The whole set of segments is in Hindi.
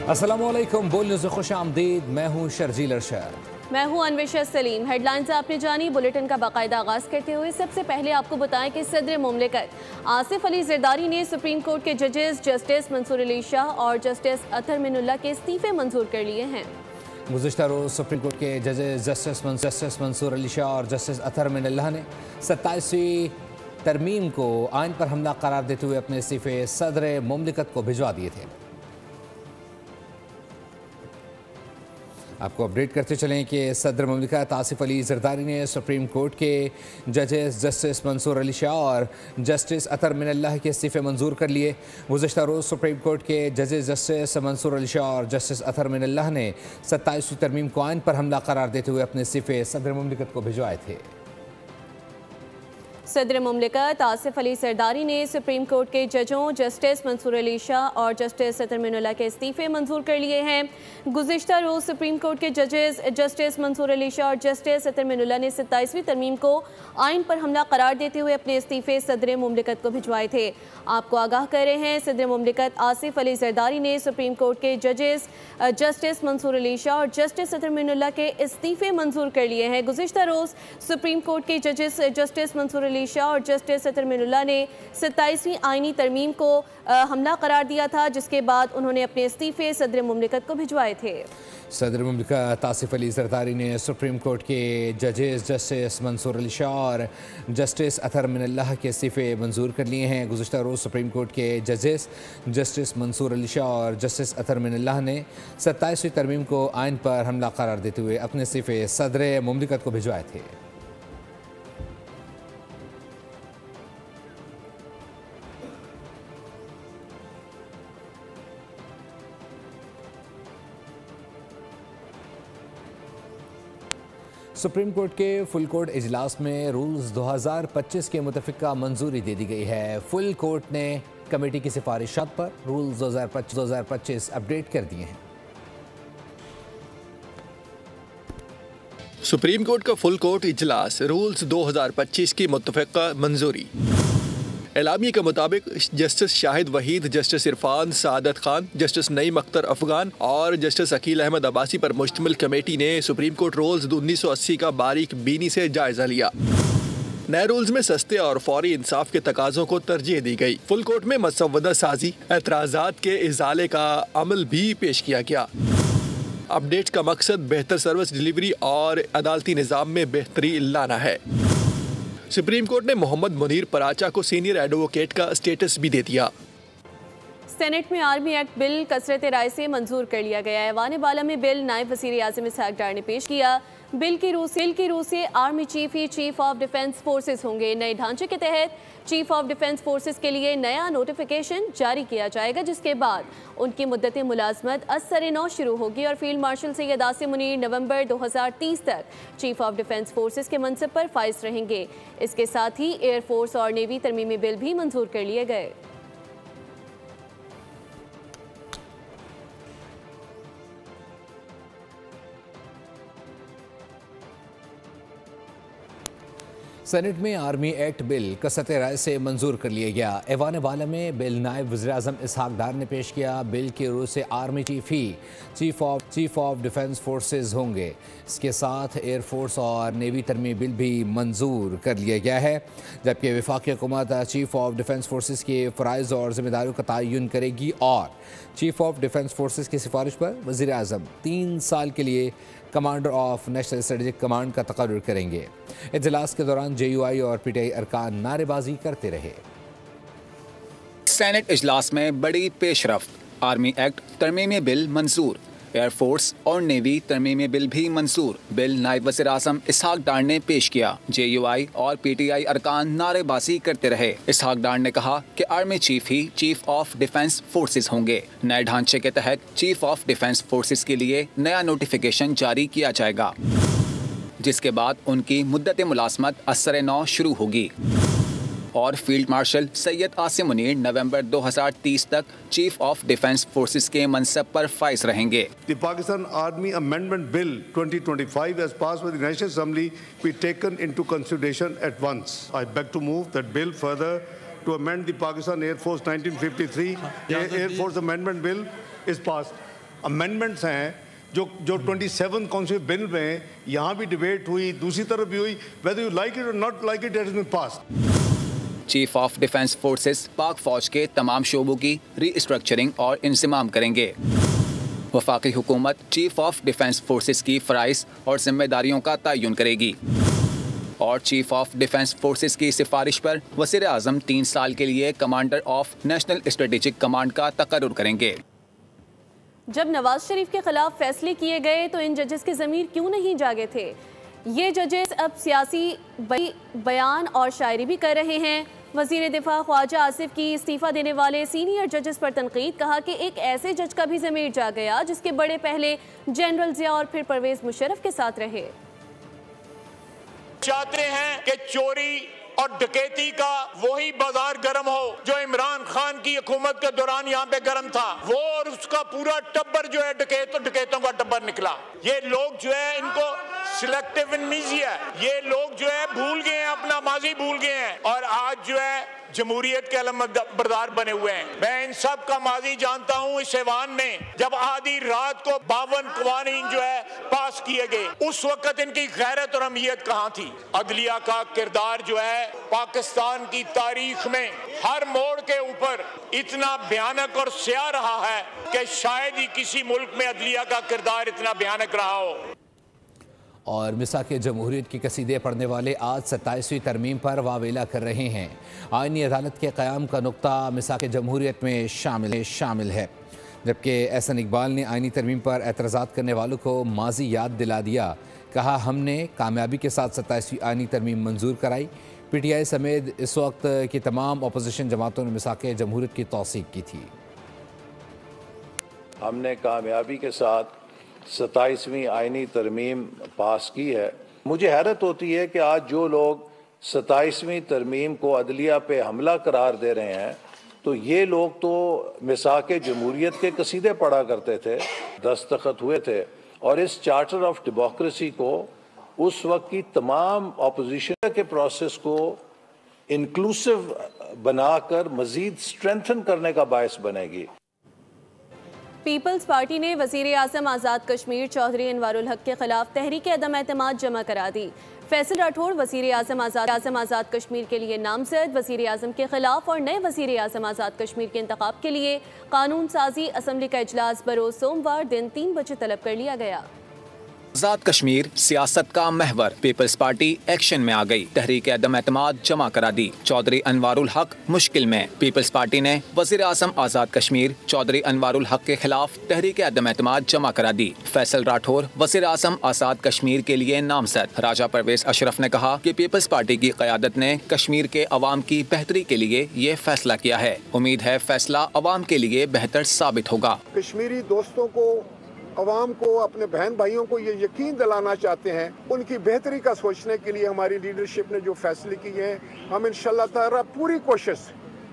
अस्सलामुअलैकुम, बोल न्यूज़ खुश आमदीद। मैं हूँ शर्जील अरशद। मैं हूँ अनविशा सलीम। हेडलाइंस आपने जानी। बुलेटिन का बाकायदा आगाज़ करते हुए सबसे पहले आपको बताएं कि सदर मुमलिकत आसिफ अली जरदारी ने सुप्रीम कोर्ट के जजेस जस्टिस मंसूर अली शाह और जस्टिस अतहर मिनुल्लाह के इस्तीफे मंजूर कर लिए हैं। गुज़िश्ता रोज़ सुप्रीम कोर्ट के जजेस जस्टिस मंसूर अली शाह और जस्टिस अतहर मिनुल्लाह ने 27वीं तरमीम को आइन पर हमला करार देते हुए अपने इस्तीफे सदर मुमलिकत को भिजवा दिए थे। आपको अपडेट करते चलें कि सदर मुमलिकत आसिफ अली जरदारी ने सुप्रीम कोर्ट के जजेस जस्टिस मंसूर अली शाह और जस्टिस अतहर मिनुल्लाह के इस्तीफे मंजूर कर लिए। गुज़िश्ता रोज़ सुप्रीम कोर्ट के जजेस जस्टिस मंसूर अली शाह और जस्टिस अतहर मिनुल्लाह ने 27वीं तरमीम को आइन पर हमला करार देते हुए अपने इस्तीफे सदर मुमलिकत को भिजवाए थे। सदर मुमलिकत आसिफ अली जरदारी ने सुप्रीम कोर्ट के जजों जस्टिस मंसूर अली शाह और जस्टिस अतहर मिनुल्लाह के इस्तीफे मंजूर कर लिए हैं। गुज़िश्ता रोज़ सुप्रीम कोर्ट के जजेस जस्टिस मंसूर अली शाह और जस्टिस अतहर मिनुल्लाह ने 27वीं तरमीम को आइन पर हमला करार देते हुए अपने इस्तीफे सदर मुमलिकत को भिजवाए थे। आपको आगाह कर रहे हैं, सदर मुमलिकत आसिफ अली जरदारी ने सुप्रीम कोर्ट के जजेस जस्टिस मंसूर अली शाह और जस्टिस अतहर मिनुल्लाह के इस्तीफे मंजूर कर लिए हैं। गुज़िश्ता रोज़ सुप्रीम कोर्ट के जजेस जस्टिस मंसूर अली शाह और जस्टिस अतहर मिनुल्लाह ने 27वीं आईनी तरमीम को हमला करार दिया था, जिसके बाद उन्होंने अपने इस्तीफे सदर मुमलिकत को भिजवाए थे। सदर मुमलिकत आसिफ अली जरदारी ने सुप्रीम कोर्ट के जजेस जस्टिस मंसूर अली शाह और जस्टिस अतहर मिनुल्लाह के इस्तीफे मंजूर कर लिए हैं। गुज़िश्ता रोज़ सुप्रीम कोर्ट के जजेस जस्टिस मंसूर अली शाह और जस्टिस अतहर मिनुल्लाह ने 27वीं तरमीम को आइन पर हमला करार देते हुए अपने इस्तीफे सदर मुमलिकत को भिजवाए थे। सुप्रीम कोर्ट के फुल कोर्ट इजलास में रूल्स 2025 के मुतफ़िका मंजूरी दे दी गई है। फुल कोर्ट ने कमेटी की सिफारिशात पर रूल्स 2025 अपडेट कर दिए हैं। सुप्रीम कोर्ट का फुल कोर्ट इजलास रूल्स 2025 की मुतफ़िका मंजूरी। एलामिया के मुताबिक जस्टिस शाहिद वहीद, जस्टिस इरफान सादत खान, जस्टिस नईम अख्तर अफगान और जस्टिस अकील अहमद अब्बासी पर मुश्तमिल कमेटी ने सुप्रीम कोर्ट रूल्स 1980 का बारीक बीनी से जायजा लिया। नए रूल्स में सस्ते और फौरी इंसाफ के तकाजों को तरजीह दी गई। फुल कोर्ट में मसवदा साजी एतराज़ात के इजाले का अमल भी पेश किया गया। अपडेट का मकसद बेहतर सर्विस डिलीवरी और अदालती निज़ाम में बेहतरी लाना है। सुप्रीम कोर्ट ने मोहम्मद मुनीर पराचा को सीनियर एडवोकेट का स्टेटस भी दे दिया। सेनेट में आर्मी एक्ट बिल कसरत राय से मंजूर कर लिया गया है। ऐवान बाला में बिल नायब वज़ीर आज़म इसहाक डार ने पेश किया। बिल की रूह से army chief he chief of defence forces होंगे। नए ढांचे के तहत चीफ ऑफ डिफेंस फोर्सेज के लिए नया नोटिफिकेशन जारी किया जाएगा, जिसके बाद उनकी मुद्दत मुलाजमत असर-ए-नौ शुरू होगी और फील्ड मार्शल सैयद आसिम मुनीर नवंबर 2030 तक चीफ ऑफ डिफेंस फोर्सेज के मनसब पर फाइज रहेंगे। इसके साथ ही एयरफोर्स और नेवी तरमीमी बिल भी मंजूर कर लिए गए। सेनेट में आर्मी एक्ट बिल कसरत राय से मंजूर कर लिया गया। ऐवान बाला में बिल नायब वज़ीर आज़म इसहाक डार ने पेश किया। बिल की रूह से army chief he chief of defence forces होंगे। इसके साथ एयरफोर्स और नेवी तरमीमी बिल भी मंजूर कर लिया गया है, जबकि वफाकी हुकूमत चीफ ऑफ डिफेंस फोर्सेज के फ़राइज़ और ज़िम्मेदारियों का तयन करेगी और चीफ ऑफ डिफेंस फोर्सेज की सिफारिश पर वज़ीर आज़म 3 साल के लिए commander of national strategic command का तकर्रुर करेंगे। इजलास के दौरान JUI और PTI अरकान नारेबाजी करते रहे। सेनेट इजलास में बड़ी पेशरफ्त। आर्मी एक्ट तरमीमी बिल मंजूर, एयरफोर्स और नेवी तरमीमी बिल भी मंजूर। बिल नायब वज़ीर आज़म इसहाक डार ने पेश किया। JUI और PTI अरकान नारेबाजी करते रहे। इसहाक डार ने कहा कि army chief he chief of defence forces होंगे। नए ढांचे के तहत चीफ ऑफ डिफेंस फोर्सेज के लिए नया नोटिफिकेशन जारी किया जाएगा, जिसके बाद उनकी मुद्दत मुलाजमत असर-ए-नौ शुरू होगी और फील्ड मार्शल सैयद आसिम मुनीर नवंबर 2030 तक चीफ ऑफ डिफेंस फोर्सेस के मनसब पर फाइज रहेंगे। The Pakistan Army Amendment Bill 2025 as passed by the National Assembly be taken into consideration at once. I beg to move that bill further to amend the Pakistan Air Force 1953 Air Force Amendment Bill is passed. Amendments हैं जो 27 काउंसिल बिल में यहाँ भी डिबेट हुई, दूसरी तरफ भी हुई, वेदर यू लाइक इट और not like it, it has been passed. Chief of defence forces Pak फौज के तमाम शोबों की रीस्ट्रक्चरिंग और इंसिमाम करेंगे। वफाकी हुकूमत चीफ ऑफ डिफेंस फोर्सेस की फ़राइज़ और जिम्मेदारियों का तयन करेगी और चीफ ऑफ डिफेंस फोर्सेस की सिफारिश पर वज़ीर आज़म 3 साल के लिए commander of national strategic command का तकर्रुर करेंगे। जब नवाज शरीफ के खिलाफ फैसले किए गए तो इन जजेस के ज़मीर क्यों नहीं जागे थे? ये जजेस अब सियासी बयान और शायरी भी कर रहे हैं। वज़ीर दिफा ख्वाजा आसिफ की इस्तीफ़ा देने वाले सीनियर जजेस पर तनकीद, कहा कि एक ऐसे जज का भी ज़मीर जा गया जिसके बड़े पहले जनरल ज़िया और फिर परवेज़ मुशर्रफ के साथ रहे। चाहते हैं कि चोरी और डकैती का वही बाजार गर्म हो जो इमरान खान की हुकूमत के दौरान यहाँ पे गर्म था, वो और उसका पूरा टब्बर जो है डकैतों का टब्बर निकला। ये लोग जो है इनको सिलेक्टिव एमनीसिया है, ये लोग जो है भूल गए हैं, अपना माजी भूल गए हैं और आज जो है जमहूरियत के अलमबरदार बने हुए हैं। मैं इन सब का माजी जानता हूँ। इस ऐवान में जब आधी रात को 52 कवानीन जो है पास किए गए, उस वक्त इनकी गैरत और अहमियत कहाँ थी? अदलिया का किरदार जो है पाकिस्तान की तारीख में हर मोड़ के ऊपर इतना भयानक और स्याह रहा है कि शायद ही किसी मुल्क में अदलिया का किरदार इतना भयानक रहा हो। और मिसाक जमहूरियत की कसीदे पढ़ने वाले आज 27वीं तरमीम पर वावेला कर रहे हैं। आईनी अदालत के क़याम का नुक्ता मिसाक जमहूरियत में शामिल है, जबकि एहसन इकबाल ने आईनी तरमीम पर एतराज़ात करने वालों को माजी याद दिला दिया। कहा, हमने कामयाबी के साथ 27वीं आईनी तरमीम मंजूर कराई। PTI समेत इस वक्त की तमाम अपोजिशन जमातों ने मिसाक जमहूरियत की तौसीक की थी। हमने कामयाबी के साथ 27वीं आईनी तरमीम पास की है। मुझे हैरत होती है कि आज जो लोग 27वीं तरमीम को अदलिया पे हमला करार दे रहे हैं, तो ये लोग तो मिसाक जमहूरियत के कसीदे पढ़ा करते थे, दस्तखत हुए थे और इस चार्टर ऑफ डेमोक्रेसी को उस वक्त की तमाम अपोजिशन के प्रोसेस को इंक्लूसिव बनाकर मज़ीद स्ट्रेंथन करने का बायस बनेगी। पीपल्स पार्टी ने वज़ीर आज़म आज़ाद कश्मीर चौधरी अनवारुल हक के खिलाफ तहरीक अदम एतमाद जमा करा दी। फैसल राठौड़ वज़ीर आज़म आज़ाद कश्मीर के लिए नामजद। वज़ीर आज़म के खिलाफ और नए वज़ीर आज़म आज़ाद कश्मीर के इंतखाब के लिए कानून साजी असम्बली का इजलास बरोज़ सोमवार दिन 3 बजे तलब कर लिया गया। आज़ाद कश्मीर सियासत का महवर, पीपल्स पार्टी एक्शन में आ गई, तहरीक अदम एतमाद जमा करा दी। चौधरी अनवारुल हक मुश्किल में, पीपल्स पार्टी ने वज़ीर आज़म आज़ाद कश्मीर चौधरी अनवारुल हक के खिलाफ तहरीक अदम एतमाद जमा करा दी। फैसल राठौर वज़ीर आज़म आज़ाद कश्मीर के लिए नामजद। राजा परवेज अशरफ ने कहा कि पीपल्स पार्टी की क़यादत ने कश्मीर के अवाम की बेहतरी के लिए ये फैसला किया है। उम्मीद है फैसला अवाम के लिए बेहतर साबित होगा। कश्मीरी दोस्तों को, अवाम को, अपने बहन भाइयों को ये यकीन दिलाना चाहते हैं, उनकी बेहतरी का सोचने के लिए हमारी लीडरशिप ने जो फैसले किए हैं, हम इंशाल्लाह ताला पूरी कोशिश,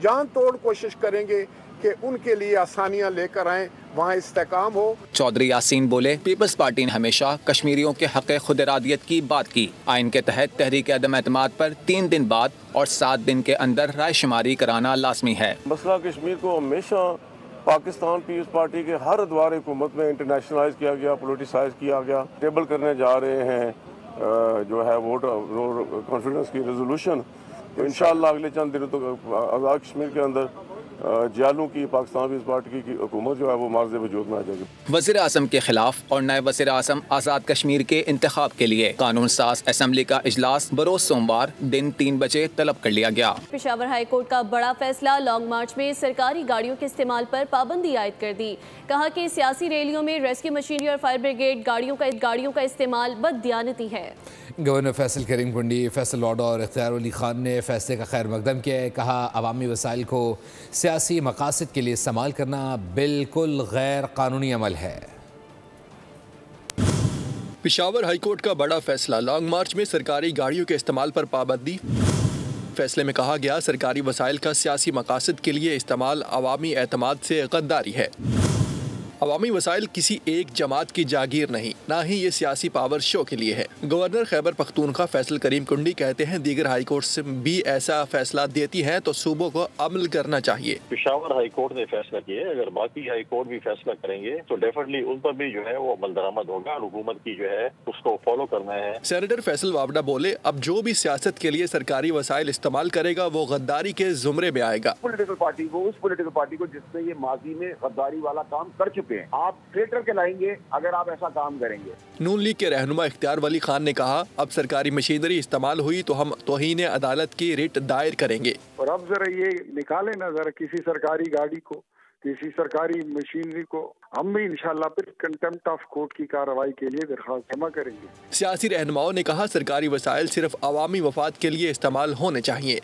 जान तोड़ कोशिश करेंगे कि उनके लिए आसानियां लेकर आएं, वहाँ इस्तेकाम हो। चौधरी यासीन बोले, पीपल्स पार्टी ने हमेशा कश्मीरियों के हक़ खुद इरादियत की बात की। आइन के तहत तहरीक अदम एतमाद पर 3 दिन बाद और 7 दिन के अंदर राय शुमारी कराना लाजमी है। मसला कश्मीर को हमेशा पाकिस्तान पीपल्स पार्टी के हर अदवार हुकूमत में इंटरनेशनलाइज किया गया, पोलिटिसाइज किया गया। टेबल करने जा रहे हैं जो है वोट कॉन्फिडेंस की रेजोल्यूशन, तो इंशाअल्लाह अगले चंद दिनों तक आज़ाद कश्मीर के अंदर जियालों की पाकिस्तान पीपल्स पार्टी की हुकूमत जो है वो मार्ज़ वजूद में आ जाएगी। वज़ीर आज़म के खिलाफ और नए वज़ीर आज़म आज़ाद कश्मीर के इंतखाब के लिए कानून साज असम्बली का इजलास बरोज़ सोमवार दिन 3 बजे तलब कर लिया गया। पेशावर हाई कोर्ट का बड़ा फैसला, लॉन्ग मार्च में सरकारी गाड़ियों के इस्तेमाल पर पाबंदी आयद कर दी। कहा कि सियासी रैलियों में रेस्क्यू मशीनरी और फायर ब्रिगेड गाड़ियों का इस्तेमाल बददियानती है। गवर्नर फैसल करीम कुंडी, फैसल लॉर्ड और इख्तियार अली खान ने फैसले का खैर मकदम किया है। कहा, अवामी वसाइल को सियासी मकासद के लिए इस्तेमाल करना बिल्कुल गैर कानूनी अमल है। पेशावर हाईकोर्ट का बड़ा फैसला, लॉन्ग मार्च में सरकारी गाड़ियों के इस्तेमाल पर पाबंदी। फैसले में कहा गया, सरकारी वसाइल का सियासी मकासद के लिए इस्तेमाल अवामी एतमाद से गद्दारी है। अवामी वसाइल किसी एक जमात की जागीर नहीं, ना ही ये सियासी पावर शो के लिए है। गवर्नर खैबर पख्तूनख्वा फैसल करीम कुंडी कहते हैं दीगर हाई कोर्ट से भी ऐसा फैसला देती हैं तो सूबों को अमल करना चाहिए। पेशावर हाई कोर्ट ने फैसला किया है, अगर बाकी हाई कोर्ट भी फैसला करेंगे तो डेफिनेटली उन पर भी जो है वो अमल दरामद होगा और हुकूमत की जो है उसको फॉलो करना है। सेनेटर फैसल वावडा बोले, अब जो भी सियासत के लिए सरकारी वसाइल इस्तेमाल करेगा वो गद्दारी के जुमरे में आएगा। पॉलिटिकल पार्टी को, उस पॉलिटिकल पार्टी को जिसने ये माजी में गद्दारी वाला काम कर चुके हैं, आप ट्रेटर कहलाएंगे अगर आप ऐसा काम करेंगे। नून लीग के रहनुमा इख्तियार वली खान ने कहा, अब सरकारी मशीनरी इस्तेमाल हुई तो हम तौहीन अदालत की रिट दायर करेंगे। और अब जरा ये निकाले ना जरा किसी सरकारी गाड़ी को, किसी सरकारी मशीनरी को, हम भी इंशाल्लाह फिर कंटेम्प्ट ऑफ कोर्ट की कार्रवाई के लिए दरख्वास्त जमा करेंगे। सियासी रहनुमाओं ने कहा, सरकारी वसाइल सिर्फ अवामी मफाद के लिए इस्तेमाल होने चाहिए।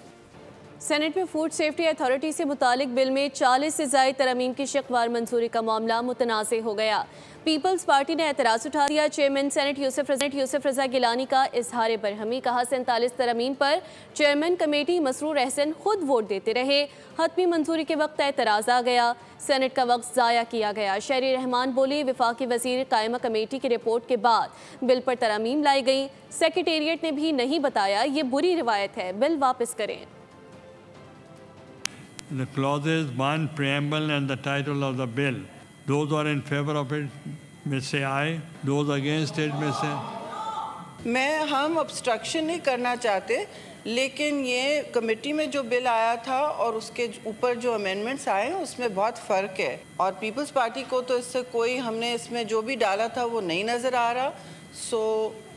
सेनेट में फूड सेफ्टी अथॉरिटी से मुतालिक बिल में 40 से ज़ायद तरमीम की शिकवार मंजूरी का मामला मुतनाज़ हो गया। पीपल्स पार्टी ने एतराज़ उठा दिया। चेयरमैन सेनेट यूसुफ रजा गिलानी का इजहार बरहमी, कहा 47 तरमीम पर चेयरमैन कमेटी मसरूर अहसन खुद वोट देते रहे, हतमी मंजूरी के वक्त एतराज़ आ गया, सेनेट का वक्त ज़ाया किया गया। शहरी रहमान बोली, वफाकी वज़ीर कायमा कमेटी की रिपोर्ट के बाद बिल पर तरमीम लाई गई, सेक्रेटेरिएट ने भी नहीं बताया, ये बुरी रिवायत है, बिल वापस करें। The clauses 1, preamble and the title of the bill. Those who are in favor of it may say aye. Those against it may say. हम obstruction नहीं करना चाहते, लेकिन ये कमेटी में जो बिल आया था और उसके ऊपर जो अमेंडमेंट्स आए हैं उसमें बहुत फ़र्क है, और पीपल्स पार्टी को तो इससे कोई, हमने इसमें जो भी डाला था वो नहीं नज़र आ रहा। सो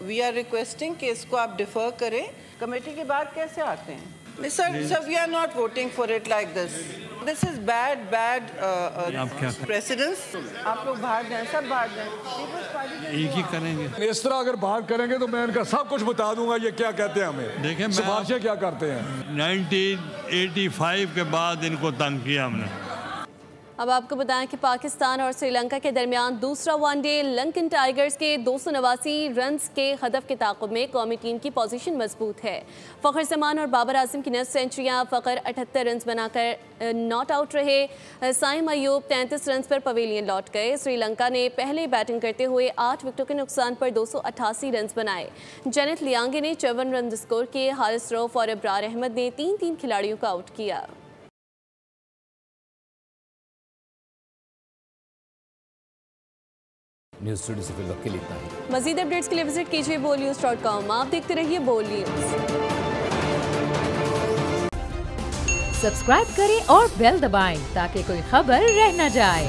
वी आर रिक्वेस्टिंग कि इसको आप डिफ़र करें। कमेटी के बाद कैसे आते हैं? Sir, we are not voting for it like this. This is bad precedence. आप लोग बाहर जाएं, सब बाहर जाएं। एक ही करेंगे। इस तरह अगर बाहर करेंगे तो मैं इनका सब कुछ बता दूंगा ये क्या कहते हैं हमें। देखिए सिफारिशें क्या करते हैं। 1985 के बाद इनको तंग किया हमने। अब आपको बताएं कि पाकिस्तान और श्रीलंका के दरमियान दूसरा वनडे लंकन टाइगर्स के 289 रन्स के हदफ के ताक़ुब में कौमी टीम की पोजीशन मजबूत है। फ़खर जमान और बाबर आजम की 9 सेंचुरियाँ, फ़खर 78 रन्स बनाकर नॉट आउट रहे। साइम अयूब 33 रन्स पर पवेलियन लौट गए। श्रीलंका ने पहले बैटिंग करते हुए 8 विकेटों के नुकसान पर 288 रन्स बनाए। जेनेथ लियांगे ने 54 रन स्कोर किए। हारिस रऊफ और इब्रार अहमद ने 3-3 खिलाड़ियों को आउट किया। न्यूज़ स्टूडियो से फिलहाल के लिए इतना ही। मज़ीद अपडेट्स के लिए विजिट कीजिए bolnews.com। आप देखते रहिए बोल न्यूज़। सब्सक्राइब करें और बेल दबाएं ताकि कोई खबर रह न जाए।